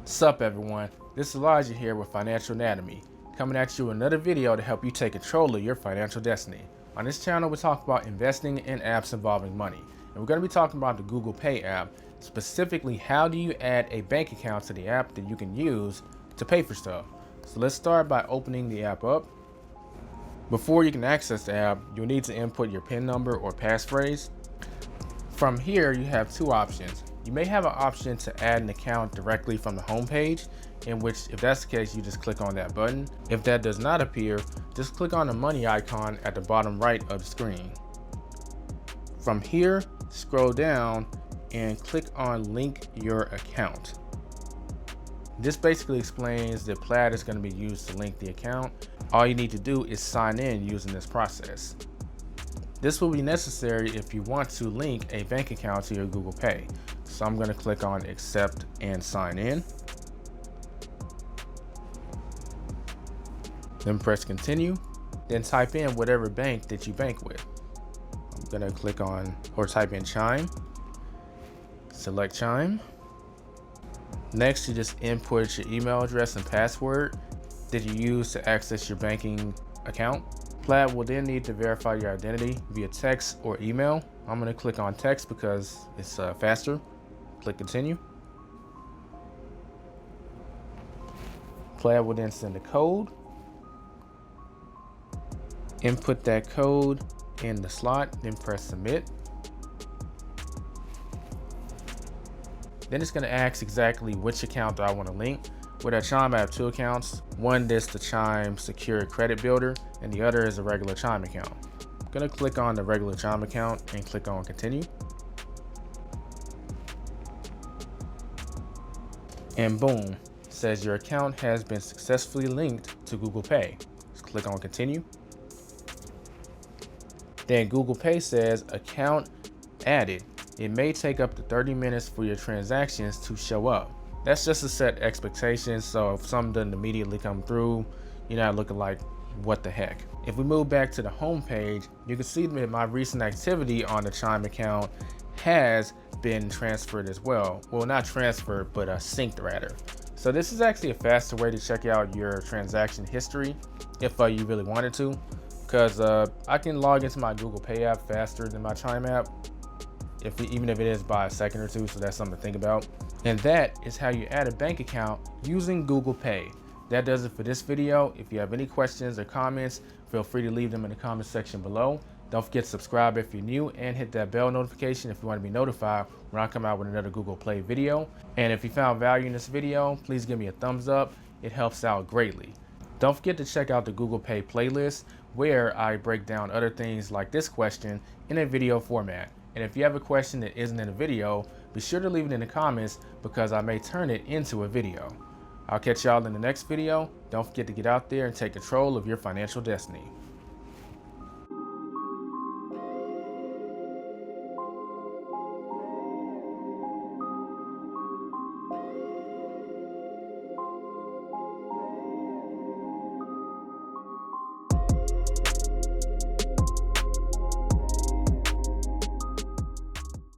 Sup everyone, this is Elijah here with Financial Anatomy, coming at you with another video to help you take control of your financial destiny. On this channel we talk about investing in apps involving money, and we're going to be talking about the Google Pay app, specifically how do you add a bank account to the app that you can use to pay for stuff. So let's start by opening the app up. Before you can access the app, you'll need to input your PIN number or passphrase. From here you have two options. You may have an option to add an account directly from the home page, in which if that's the case you just click on that button. If that does not appear, just click on the money icon at the bottom right of the screen. From here, scroll down and click on link your account. This basically explains that Plaid is going to be used to link the account. All you need to do is sign in using this process. This will be necessary if you want to link a bank account to your Google Pay. So I'm going to click on accept and sign in. Then press continue. Then type in whatever bank that you bank with. I'm going to click on or type in Chime. Select Chime. Next, you just input your email address and password that you use to access your banking account. Plaid will then need to verify your identity via text or email. I'm going to click on text because it's faster. Click continue. Plaid will then send a code. Input that code in the slot, then press submit. Then it's going to ask exactly which account do I want to link. With our Chime, I have two accounts. One is the Chime Secure Credit Builder, and the other is a regular Chime account. I'm going to click on the regular Chime account and click on continue. And boom, it says your account has been successfully linked to Google Pay. Just click on continue. Then Google Pay says account added. It may take up to 30 minutes for your transactions to show up. That's just to set expectations, so if something doesn't immediately come through, you're not looking like, what the heck. If we move back to the home page, you can see that my recent activity on the Chime account has been transferred as well. Well, not transferred, but synced rather. So this is actually a faster way to check out your transaction history if you really wanted to, because I can log into my Google Pay app faster than my Chime app, even if it is by a second or two, so that's something to think about. And that is how you add a bank account using Google Pay. That does it for this video. If you have any questions or comments, feel free to leave them in the comment section below. Don't forget to subscribe if you're new and hit that bell notification if you want to be notified when I come out with another Google Play video. And if you found value in this video, please give me a thumbs up. It helps out greatly. Don't forget to check out the Google Pay playlist where I break down other things like this question in a video format. And if you have a question that isn't in a video, be sure to leave it in the comments because I may turn it into a video. I'll catch y'all in the next video. Don't forget to get out there and take control of your financial destiny.